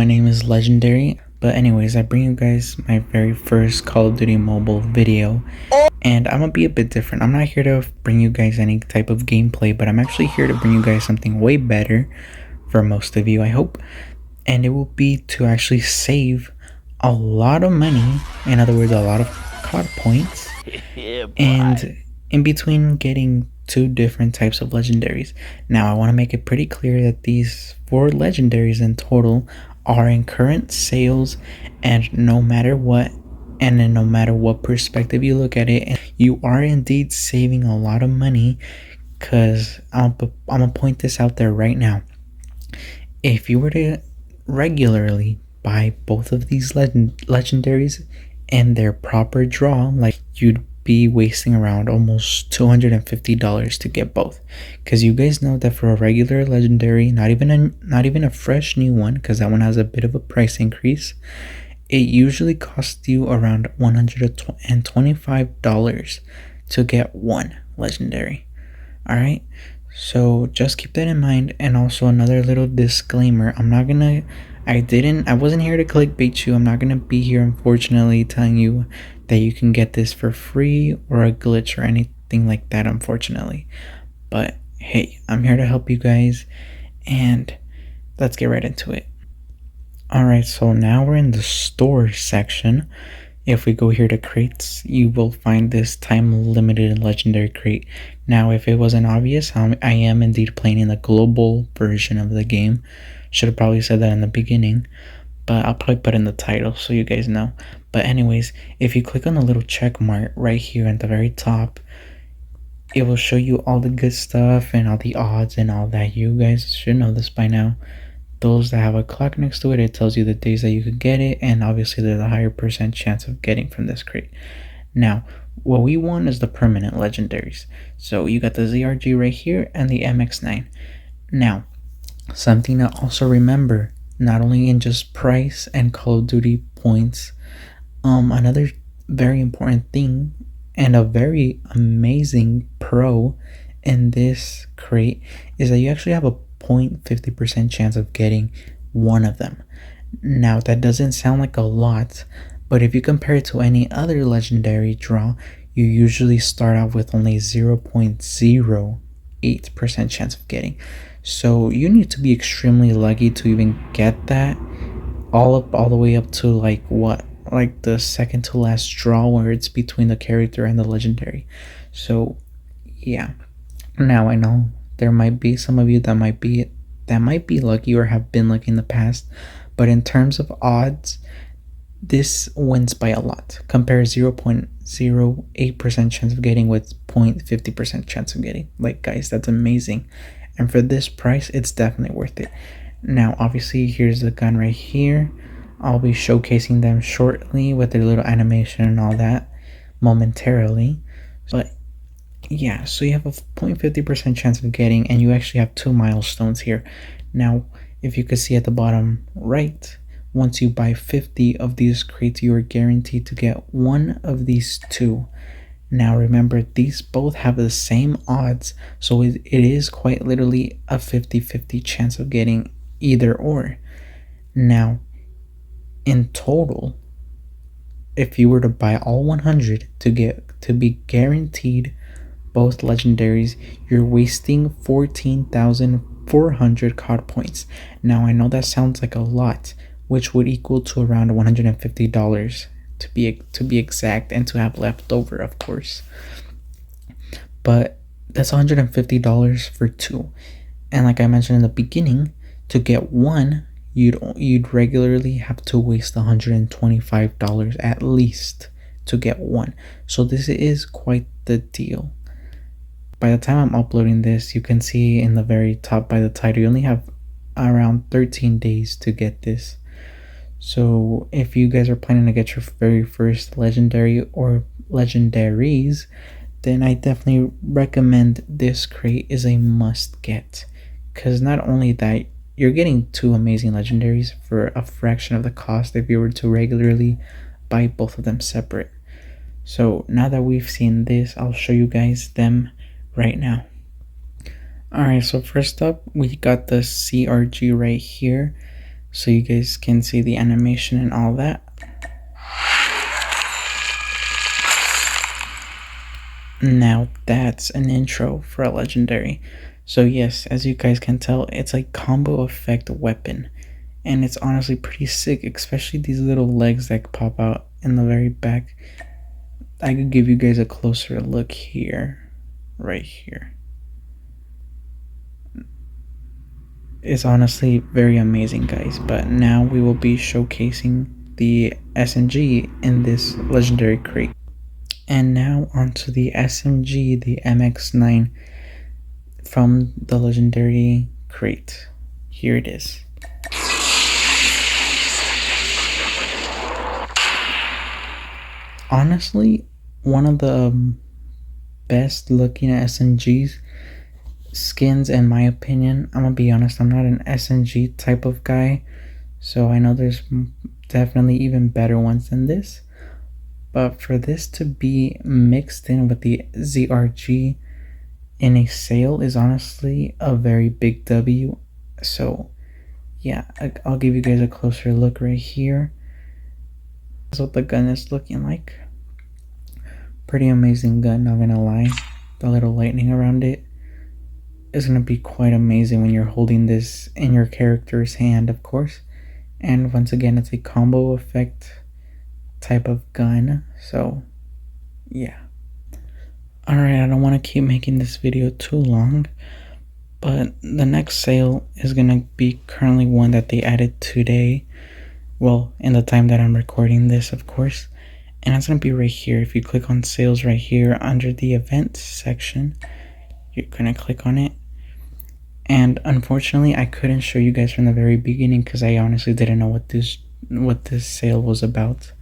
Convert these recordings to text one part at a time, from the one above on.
My name is Legendary, but anyways, I bring you guys my very first Call of Duty mobile video, and I'm gonna be a bit different. I'm not here to bring you guys any type of gameplay, but I'm actually here to bring you guys something way better for most of you, I hope, and it will be to actually save a lot of money, in other words, a lot of COD points, and in between getting two different types of legendaries. Now, I want to make it pretty clear that these 4 legendaries in total are in current sales, and no matter what, and in no matter what perspective you look at it, you are indeed saving a lot of money, because I'm gonna point this out there right now. If you were to regularly buy both of these legendaries in their proper draw, like, you'd be wasting around almost $250 to get both, because you guys know that for a regular legendary, not even a fresh new one, because that one has a bit of a price increase, it usually costs you around $125 to get one legendary. All right, so just keep that in mind. And also, another little disclaimer, I wasn't here to clickbait you. I'm not gonna be here, unfortunately, telling you that you can get this for free or a glitch or anything like that, unfortunately. But hey, I'm here to help you guys, and let's get right into it. Alright, so now we're in the store section. If we go here to crates, you will find this time limited legendary crate. Now, if it wasn't obvious, I am indeed playing in the global version of the game. Should have probably said that in the beginning, but I'll probably put in the title so you guys know. But anyways, if you click on the little check mark right here at the very top, it will show you all the good stuff and all the odds and all that. You guys should know this by now. Those that have a clock next to it, it tells you the days that you could get it, and obviously there's a higher percent chance of getting from this crate. Now, what we want is the permanent legendaries. So you got the ZRG right here and the MX9. Now, something to also remember, not only in just price and Call of Duty points, another very important thing and a very amazing pro in this crate is that you actually have a 0.50% chance of getting one of them. Now, that doesn't sound like a lot, but if you compare it to any other legendary draw, you usually start out with only 0.08% chance of getting. So you need to be extremely lucky to even get that, all the way up to like the second to last draw, where it's between the character and the legendary. So yeah. Now, I know there might be some of you that might be lucky or have been lucky in the past, but in terms of odds, this wins by a lot. Compare 0.08% chance of getting with 0.50% chance of getting. Like, guys, that's amazing. And for this price, it's definitely worth it. Now, obviously, here's the gun right here. I'll be showcasing them shortly with their little animation and all that momentarily. But yeah, so you have a 0.50% chance of getting, and you actually have 2 milestones here. Now, if you could see at the bottom right, once you buy 50 of these crates, you are guaranteed to get one of these 2. Now, remember, these both have the same odds, so it is quite literally a 50-50 chance of getting either or. Now, in total, if you were to buy all 100 to be guaranteed both legendaries, you're wasting 14,400 COD points. Now, I know that sounds like a lot, which would equal to around $150 to be exact, and to have left over, of course. But that's $150 for 2. And like I mentioned in the beginning, to get one, you'd regularly have to waste $125 at least to get one. So this is quite the deal. By the time I'm uploading this, you can see in the very top by the title, you only have around 13 days to get this. So if you guys are planning to get your very first legendary or legendaries, then I definitely recommend this crate is a must get. Because not only that, you're getting 2 amazing legendaries for a fraction of the cost if you were to regularly buy both of them separate. So now that we've seen this, I'll show you guys them right now. Alright, so first up, we got the CRG right here. so you guys can see the animation and all that. Now that's an intro for a legendary. So yes, as you guys can tell, it's a combo effect weapon, and it's honestly pretty sick, especially these little legs that pop out in the very back. I could give you guys a closer look here, right here. It's honestly very amazing, guys. But now we will be showcasing the SMG in this legendary crate. And now onto the SMG, the MX9 from the legendary crate. Here it is. Honestly, one of the best looking SMGs skins in my opinion. I'm gonna be honest, I'm not an SMG type of guy, so I know there's definitely even better ones than this. But for this to be mixed in with the ZRG in a sale is honestly a very big W. So yeah, I'll give you guys a closer look right here. That's what the gun is looking like. Pretty amazing gun, not gonna lie. The little lightning around it is gonna be quite amazing when you're holding this in your character's hand, of course. And once again, it's a combo effect type of gun, so yeah. Alright, I don't want to keep making this video too long, but the next sale is gonna be currently one that they added today, well, in the time that I'm recording this, of course, and it's gonna be right here. If you click on sales right here under the events section, you're gonna click on it. And unfortunately, I couldn't show you guys from the very beginning because I honestly didn't know what this sale was about.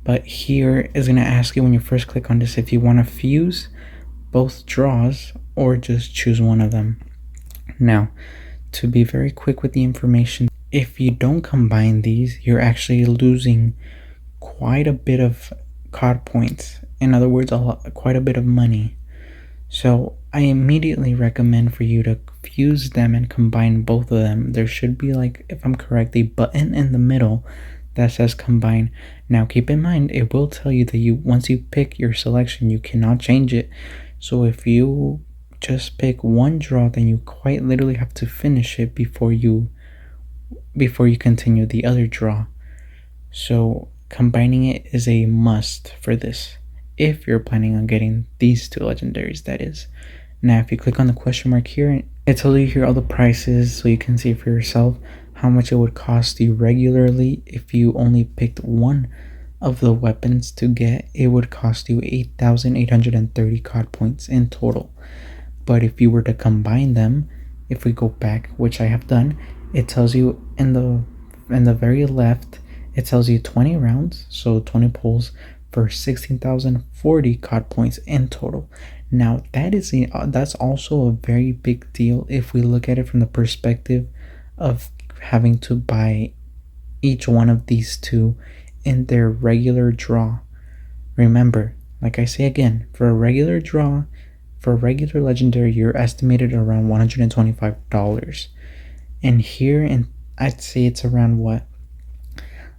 But here is going to ask you when you first click on this if you want to fuse both draws or just choose one of them. Now, to be very quick with the information, if you don't combine these, you're actually losing quite a bit of COD points. In other words, quite a bit of money. So I immediately recommend for you to fuse them and combine both of them. There should be, like, if I'm correct, a button in the middle that says combine. Now keep in mind, it will tell you that once you pick your selection, you cannot change it. So if you just pick one draw, then you quite literally have to finish it before you continue the other draw. So combining it is a must for this, if you're planning on getting these two legendaries, that is. Now if you click on the question mark here, it tells you here all the prices, so you can see for yourself how much it would cost you regularly. If you only picked one of the weapons to get, it would cost you 8,830 COD points in total. But if you were to combine them, if we go back, which I have done, it tells you in the very left, it tells you 20 rounds, so 20 pulls for 16,040 COD points in total. Now that's also a very big deal if we look at it from the perspective of having to buy each one of these two in their regular draw. Remember, like I say again, for a regular draw, for a regular legendary, you're estimated around $125. And here, I'd say it's around what,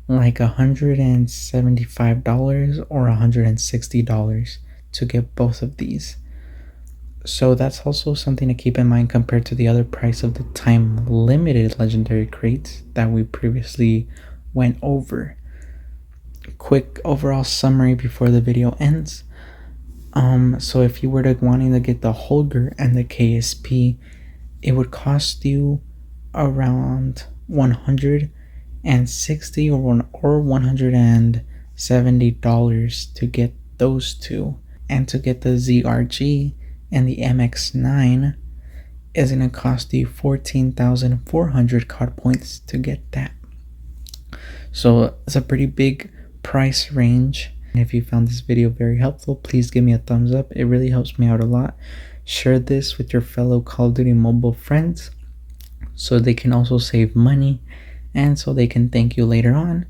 like $175 or $160 to get both of these. So that's also something to keep in mind compared to the other price of the time limited legendary crates that we previously went over. Quick overall summary before the video ends. So if you were wanting to get the Holger and the KSP, it would cost you around $160 or $170 to get those two. And to get the ZRG and the MX9 is going to cost you 14,400 COD points to get that. So it's a pretty big price range. And if you found this video very helpful, please give me a thumbs up. It really helps me out a lot. Share this with your fellow Call of Duty Mobile friends so they can also save money and so they can thank you later on,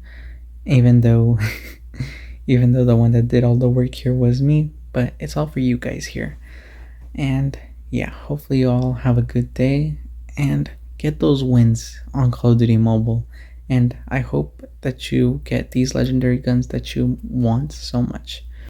even though the one that did all the work here was me. But it's all for you guys here. And yeah, hopefully you all have a good day and get those wins on Call of Duty Mobile. And I hope that you get these legendary guns that you want so much.